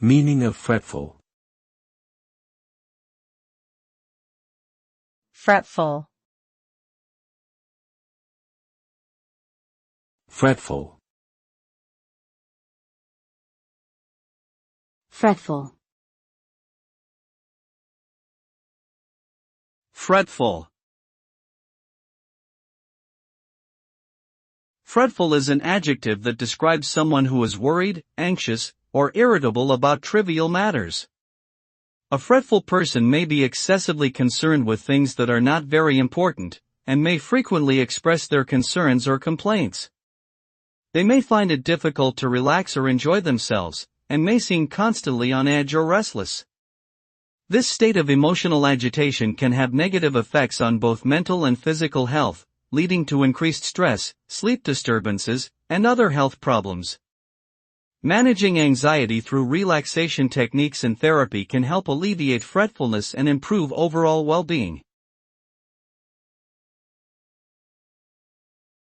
Meaning of fretful. Fretful. Fretful. Fretful. Fretful. Fretful is an adjective that describes someone who is worried, anxious, or irritable about trivial matters. A fretful person may be excessively concerned with things that are not very important, and may frequently express their concerns or complaints. They may find it difficult to relax or enjoy themselves, and may seem constantly on edge or restless. This state of emotional agitation can have negative effects on both mental and physical health, leading to increased stress, sleep disturbances, and other health problems. Managing anxiety through relaxation techniques and therapy can help alleviate fretfulness and improve overall well-being.